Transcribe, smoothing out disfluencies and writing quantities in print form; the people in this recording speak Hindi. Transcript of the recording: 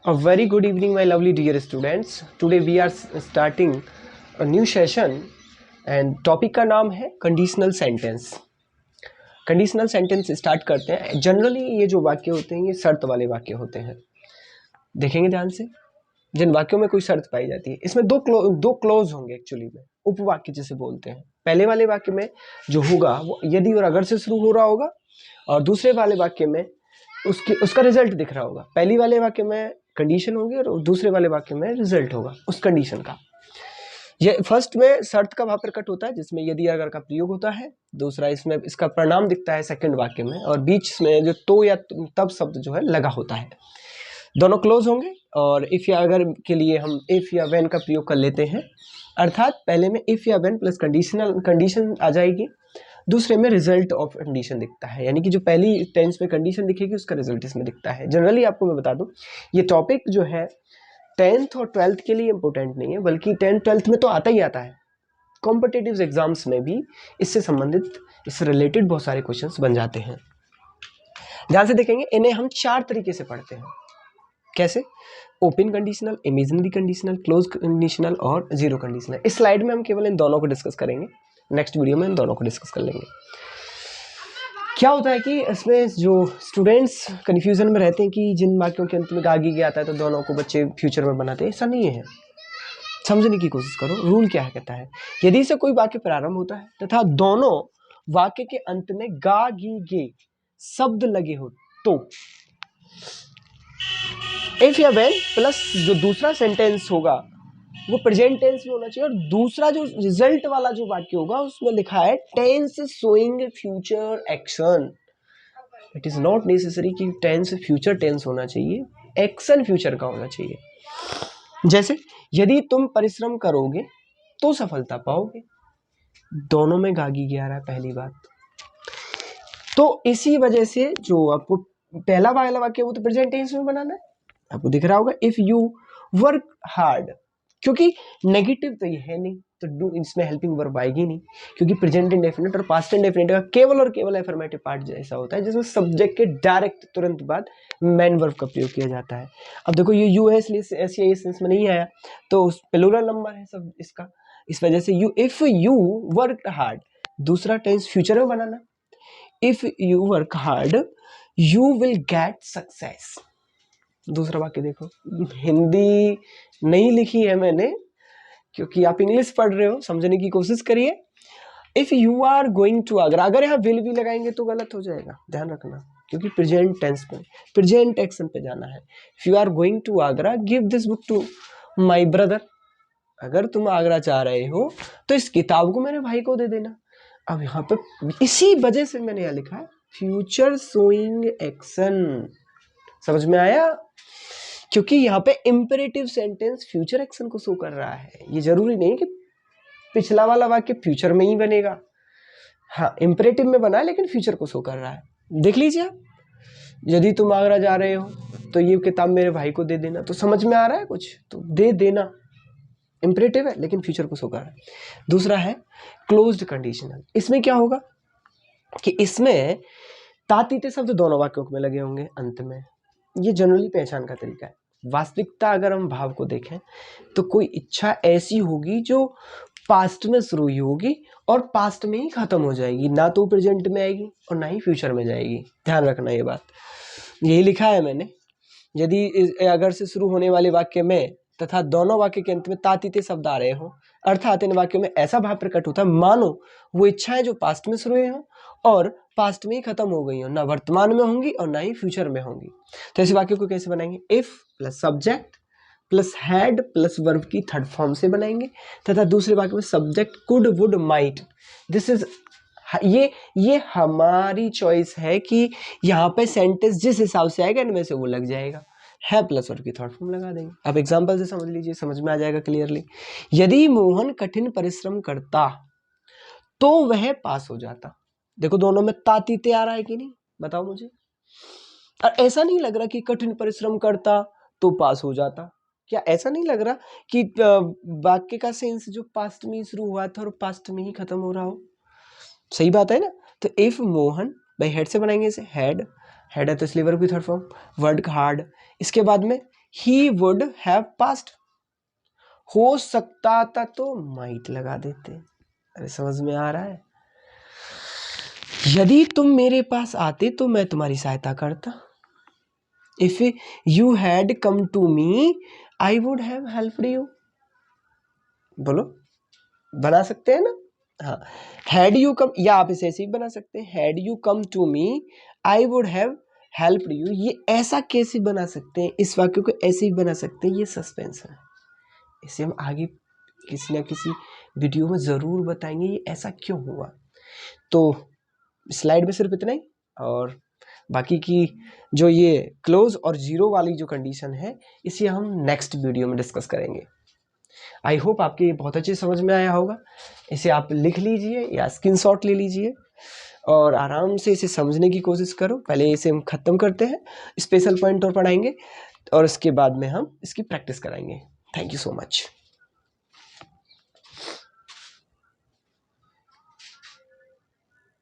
A very good evening, my lovely dear students. Today we are starting a new session and topic का नाम है conditional sentence. Conditional sentence start करते हैं। जनरली ये जो वाक्य होते हैं ये शर्त वाले वाक्य होते हैं। देखेंगे ध्यान से, जिन वाक्यों में कोई शर्त पाई जाती है, इसमें दो क्लोज होंगे एक्चुअली में, उपवाक्य जिसे बोलते हैं। पहले वाले वाक्य में जो होगा वो यदि और अगर से शुरू हो रहा होगा, और दूसरे वाले वाक्य में उसका रिजल्ट दिख रहा होगा। पहली वाले वाक्य में कंडीशन होगी और दूसरे वाले वाक्य में रिजल्ट होगा उस कंडीशन का। ये फर्स्ट में शर्त का भाव प्रकट होता है जिसमें यदि अगर का प्रयोग होता है। दूसरा इसमें इसका परिणाम दिखता है सेकंड वाक्य में, और बीच में जो तो या तब शब्द जो है लगा होता है। दोनों क्लोज होंगे और इफ या अगर के लिए हम इफ या व्हेन का प्रयोग कर लेते हैं। अर्थात पहले में इफ या व्हेन प्लस कंडीशन आ जाएगी, दूसरे में रिजल्ट ऑफ कंडीशन दिखता है, यानी कि जो पहली टेंस में कंडीशन दिखेगी उसका रिजल्ट इसमें दिखता है। जनरली आपको मैं बता दूं, ये टॉपिक जो है 10th और 12th के लिए इंपॉर्टेंट नहीं है, बल्कि 10th 12th में तो आता ही आता है। कॉम्पिटिटिव एग्जाम्स में भी इससे संबंधित, इससे रिलेटेड बहुत सारे क्वेश्चंस बन जाते हैं। ध्यान से देखेंगे, इन्हें हम 4 तरीके से पढ़ते हैं। कैसे? Open conditional, imaginary conditional, close conditional और जीरो कंडीशनल। इस स्लाइड में हम केवल इन दोनों को डिस्कस करेंगे, नेक्स्ट वीडियो में इन दोनों को डिस्कस कर लेंगे। क्या होता है कि इसमें जो स्टूडेंट्स कन्फ्यूजन में रहते हैं कि जिन वाक्यों के अंत में गागी गया आता है तो दोनों को बच्चे फ्यूचर में बनाते हैं, ऐसा नहीं है। समझने की कोशिश करो, रूल क्या है। कहता है यदि से कोई वाक्य प्रारंभ होता है तथा दोनों वाक्य के अंत में गा गी गे शब्द लगे हो तो इफ या व्हेन प्लस जो दूसरा सेंटेंस होगा वो प्रेजेंट टेंस में होना चाहिए, और दूसरा जो रिजल्ट वाला जो वाक्य होगा उसमें लिखा है tense showing future action. It is not necessary कि टेंस फ्यूचर टेंस होना चाहिए, एक्शन फ्यूचर का होना चाहिए। जैसे यदि तुम परिश्रम करोगे तो सफलता पाओगे, दोनों में गागी गया रहा है पहली बात। तो इसी वजह से जो आपको पहला वाला वाक्य वो तो प्रेजेंट टेंस में बनाना है, आपको दिख रहा होगा इफ यू वर्क हार्ड, क्योंकि नेगेटिव तो ये है नहीं तो डू इसमें हेल्पिंग वर्ब आएगी नहीं, क्योंकि प्रेजेंट इंडेफिनिट और पास्ट इंडेफिनिट का केवल और केवल अफर्मेटिव पार्ट जैसा होता है जिसमें सब्जेक्ट के डायरेक्ट तुरंत बाद मेन वर्ब का प्रयोग किया जाता है। अब देखो ये यू है इसलिए ऐसे सेंस में नहीं आया, तो प्लूरल नंबर है सब इसका, इस वजह से you if you work hard, दूसरा टेंस फ्यूचर में बनाना। If you work hard you will get success. दूसरा वाक्य देखो, हिंदी नहीं लिखी है मैंने क्योंकि आप इंग्लिश पढ़ रहे हो, समझने की कोशिश करिए। If you are going to Agra, अगर यहाँ विल भी लगाएंगे तो गलत हो जाएगा, ध्यान रखना, क्योंकि प्रेजेंट टेंस पे प्रेजेंट एक्शन पे जाना है। If you are going to Agra give this book to my brother, अगर तुम आगरा चाह रहे हो तो इस किताब को मेरे भाई को दे देना। अब यहाँ पे इसी वजह से मैंने यहाँ लिखा है फ्यूचर शोइंग एक्शन। समझ में आया? क्योंकि यहाँ पे इंपेरेटिव सेंटेंस फ्यूचर एक्शन को शो कर रहा है। ये जरूरी नहीं कि पिछला वाला वाक्य फ्यूचर में ही बनेगा, हाँ इंपेरेटिव में बना है लेकिन फ्यूचर को शो कर रहा है। देख लीजिए आप, यदि तुम आगरा जा रहे हो तो ये किताब मेरे भाई को दे देना, तो समझ में आ रहा है कुछ, तो दे देना इंपेरेटिव है लेकिन फ्यूचर को शो कर रहा है। दूसरा है क्लोज्ड कंडीशनल। इसमें क्या होगा कि इसमें तातीते शब्द दोनों वाक्यों में लगे होंगे अंत में। ये जनरली पहचान का तरीका है। वास्तविकता अगर हम भाव को देखें तो कोई इच्छा ऐसी होगी जो पास्ट में शुरू हुई होगी और पास्ट में ही खत्म हो जाएगी, ना तो प्रेजेंट में आएगी और ना ही फ्यूचर में जाएगी। ध्यान रखना ये बात, यही लिखा है मैंने। यदि अगर से शुरू होने वाले वाक्य में तथा दोनों वाक्य के अंत में तातीते शब्द आ रहे हो, अर्थात इन वाक्यों में ऐसा भाव प्रकट होता है मानो वो इच्छाएं जो पास्ट में शुरू हुई हो और पास्ट में ही खत्म हो गई हो, ना वर्तमान में होंगी और ना ही फ्यूचर में होंगी। तो ऐसे वाक्यों को कैसे बनाएंगे? If plus subject plus had plus verb की थर्ड फॉर्म से बनाएंगे, तथा दूसरे वाक्य में subject could would might. This is ये हमारी चॉइस है कि यहाँ पे सेंटेंस जिस हिसाब से आएगा इनमें से वो लग जाएगा, है प्लस वर्ब की थर्ड फॉर्म लगा देंगे। अब एग्जांपल से समझ लीजिए, समझ में आ जाएगा क्लियरली। यदि मोहन कठिन परिश्रम करता तो वह पास हो जाता। देखो दोनों में तातीते आ रहा है कि नहीं, बताओ मुझे। और ऐसा नहीं लग रहा कि कठिन परिश्रम करता तो पास हो जाता, क्या ऐसा नहीं लग रहा कि वाक्य का सेंस जो पास्ट में शुरू हुआ था और पास्ट में ही खत्म हो रहा हो? सही बात है ना। तो इफ मोहन भाई हेड से बनाएंगे इसे, हेड है तो इसलिए वर्ब की थर्ड फॉर्म, वर्क हार्ड। इसके बाद में ही वुड हैव पास्ड, हो सकता था तो माइट लगा देते। अरे समझ में आ रहा है? यदि तुम मेरे पास आते तो मैं तुम्हारी सहायता करता। If you had come to me I would have helped you. बोलो, बना सकते हैं ना? हाँ, हैड यू कम, या आप इसे ऐसे ही बना सकते हैं, had you come to me I would have helped you. ये ऐसा कैसे बना सकते हैं, इस वाक्य को ऐसे ही बना सकते हैं, ये सस्पेंस है। इसे हम आगे किसी ना किसी वीडियो में ज़रूर बताएंगे ये ऐसा क्यों हुआ। तो स्लाइड में सिर्फ इतना ही, और बाकी की जो ये क्लोज और जीरो वाली जो कंडीशन है इसे हम नेक्स्ट वीडियो में डिस्कस करेंगे। आई होप आपके ये बहुत अच्छे समझ में आया होगा। इसे आप लिख लीजिए या स्क्रीनशॉट ले लीजिए और आराम से इसे समझने की कोशिश करो। पहले इसे हम ख़त्म करते हैं, स्पेशल पॉइंट और पढ़ाएंगे और उसके बाद में हम इसकी प्रैक्टिस कराएंगे। Thank you so much.